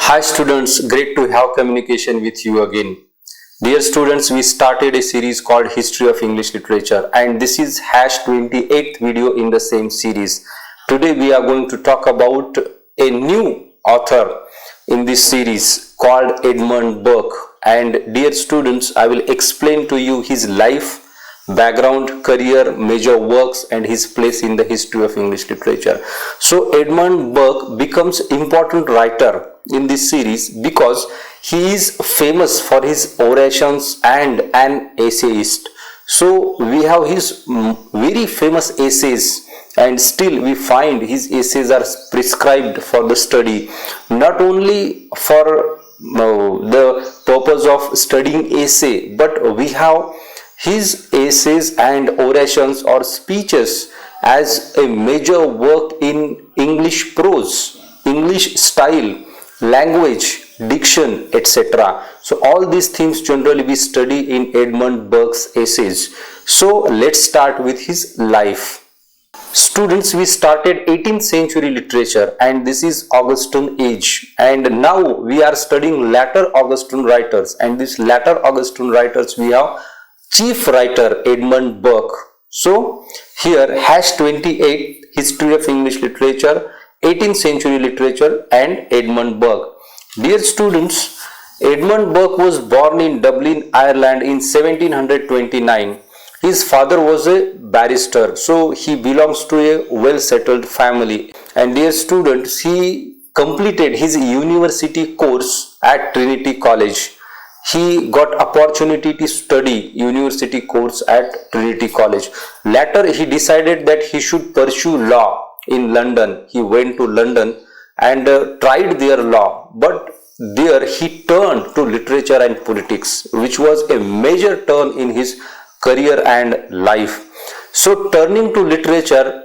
Hi students, great to have communication with you again. Dear students, we started a series called History of English Literature and this is #28th video in the same series. Today we are going to talk about a new author in this series called Edmund Burke. And dear students, I will explain to you his life, background, career, major works and his place in the history of English literature. So Edmund Burke becomes important writer in this series because he is famous for his orations and an essayist. So we have his very famous essays and still we find his essays are prescribed for the study, not only for the purpose of studying essay, but we have his essays and orations or speeches as a major work in English prose, English style, language, diction, etc. So all these things generally we study in Edmund Burke's essays. So let's start with his life. Students, we started 18th century literature and this is Augustan age, and now we are studying latter Augustan writers, and these latter Augustan writers we have chief writer Edmund Burke. So here #28 History of English Literature, 18th century literature and Edmund Burke. Dear students, Edmund Burke was born in Dublin, Ireland in 1729. His father was a barrister, so he belongs to a well-settled family. And dear students, he completed his university course at Trinity College. He got opportunity to study university course at Trinity College. Later, he decided that he should pursue law in London. He went to London and tried their law, but there he turned to literature and politics, which was a major turn in his career and life. So turning to literature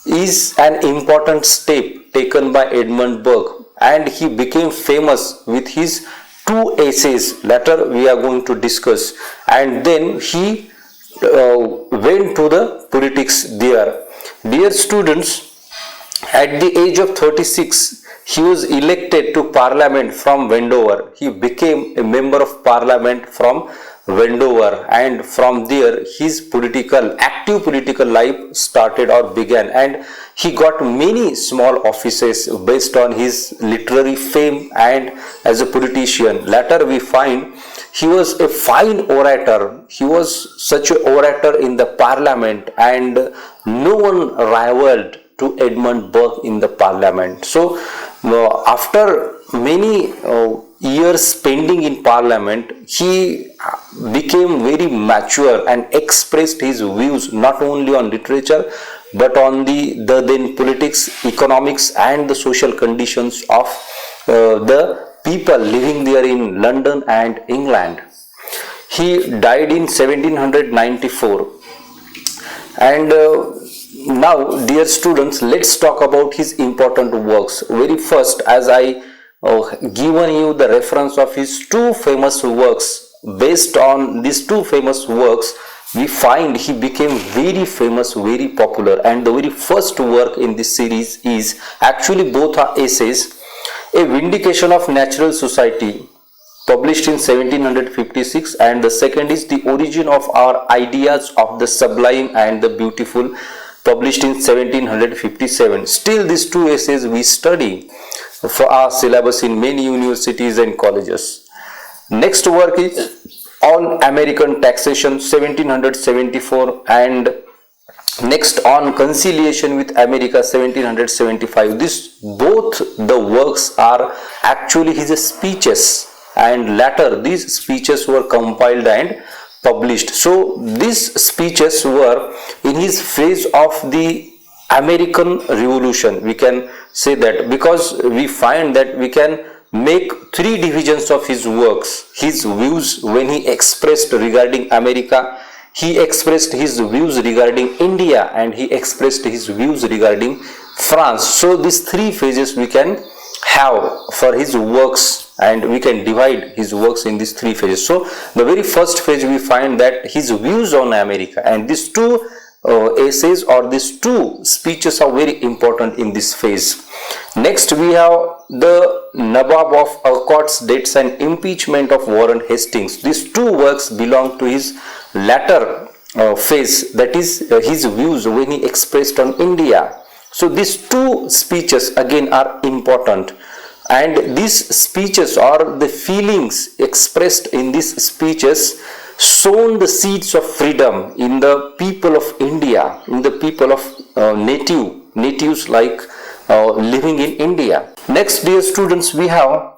is an important step taken by Edmund Burke, and he became famous with his two essays. Later we are going to discuss, and then he went to the politics there. Dear students, at the age of 36 he was elected to Parliament from Wendover. He became a member of Parliament from Wendover, and from there his active political life started or began, and he got many small offices based on his literary fame and as a politician. Later we find he was a fine orator. He was such an orator in the Parliament and no one rivaled to Edmund Burke in the Parliament. So after many years spending in Parliament, he became very mature and expressed his views not only on literature but on the then politics, economics and the social conditions of the people living there in London and England. He died in 1794, and now dear students, let's talk about his important works. Very first, as I given you the reference of his two famous works, based on these two famous works we find he became very famous, very popular, and the very first work in this series is actually both are essays. A Vindication of Natural Society, published in 1756, and the second is The Origin of Our Ideas of the Sublime and the Beautiful, published in 1757. Still these two essays we study for our syllabus in many universities and colleges. Next work is On American Taxation, 1774, and next On Conciliation with America, 1775. This both the works are actually his speeches, and later these speeches were compiled and published. So these speeches were in his phase of the American Revolution, we can say that, because we find that we can make three divisions of his works. His views when he expressed regarding America, he expressed his views regarding India, and he expressed his views regarding France. So these three phases we can have for his works, and we can divide his works in these three phases. So the very first phase we find that his views on America, and these two essays or these two speeches are very important in this phase. Next we have the Nabab of Arcot's Dates and Impeachment of Warren Hastings. These two works belong to his latter phase, that is his views when he expressed on India. So these two speeches again are important, and these speeches or the feelings expressed in these speeches sown the seeds of freedom in the people of India, in the people of natives like living in India. Next, dear students, we have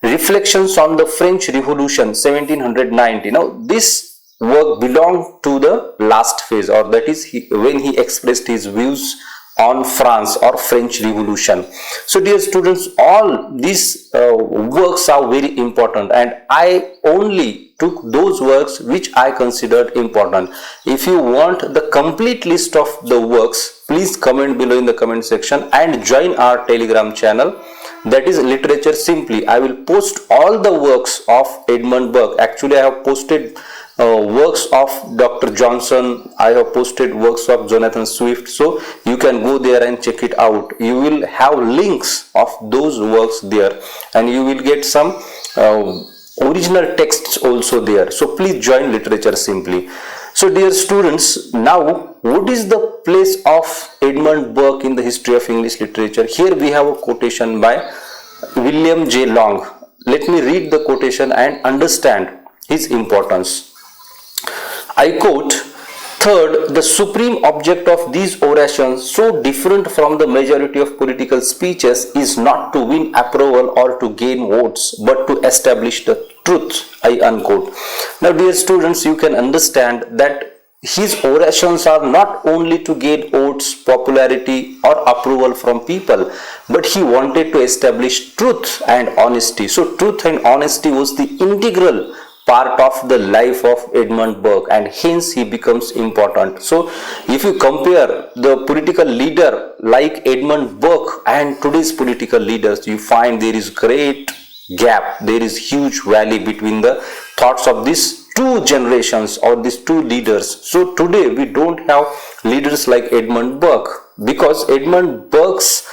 Reflections on the French Revolution 1790. Now this work belonged to the last phase, or that is when he expressed his views on France or French Revolution. So dear students, all these works are very important, and I only took those works which I considered important. If you want the complete list of the works, please comment below in the comment section and join our Telegram channel, that is Literature Simply. I will post all the works of Edmund Burke. Actually I have posted works of Dr. Johnson, I have posted works of Jonathan Swift, so you can go there and check it out. You will have links of those works there, and you will get some original texts also there. So please join Literature Simply. So dear students, now what is the place of Edmund Burke in the history of English literature? Here we have a quotation by William J. Long. Let me read the quotation and understand his importance. I quote, "Third, the supreme object of these orations, so different from the majority of political speeches, is not to win approval or to gain votes, but to establish the truth." I unquote. Now dear students, you can understand that his orations are not only to gain votes, popularity or approval from people, but he wanted to establish truth and honesty. So truth and honesty was the integral part of the life of Edmund Burke, and hence he becomes important. So if you compare the political leader like Edmund Burke and today's political leaders, you find there is great gap, there is huge valley between the thoughts of these two generations or these two leaders. So today we don't have leaders like Edmund Burke, because Edmund Burke's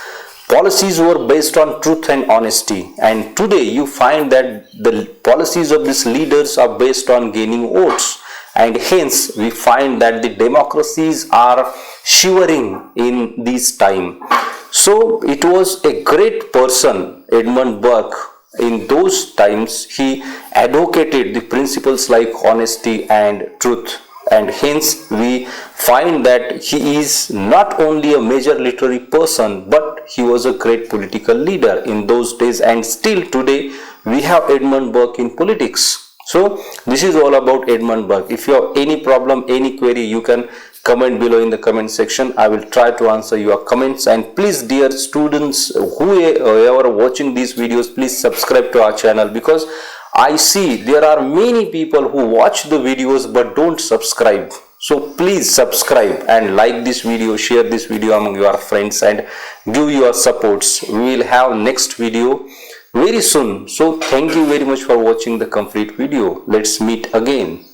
policies were based on truth and honesty, and today you find that the policies of these leaders are based on gaining votes, and hence we find that the democracies are shivering in this time. So it was a great person, Edmund Burke. In those times he advocated the principles like honesty and truth, and hence we find that he is not only a major literary person, but he was a great political leader in those days, and still today we have Edmund Burke in politics. So this is all about Edmund Burke. If you have any problem, any query, you can comment below in the comment section. I will try to answer your comments, and please dear students, whoever watching these videos, please subscribe to our channel, because I see there are many people who watch the videos but don't subscribe. So please subscribe and like this video, share this video among your friends and give your supports. We will have next video very soon. So thank you very much for watching the complete video. Let's meet again.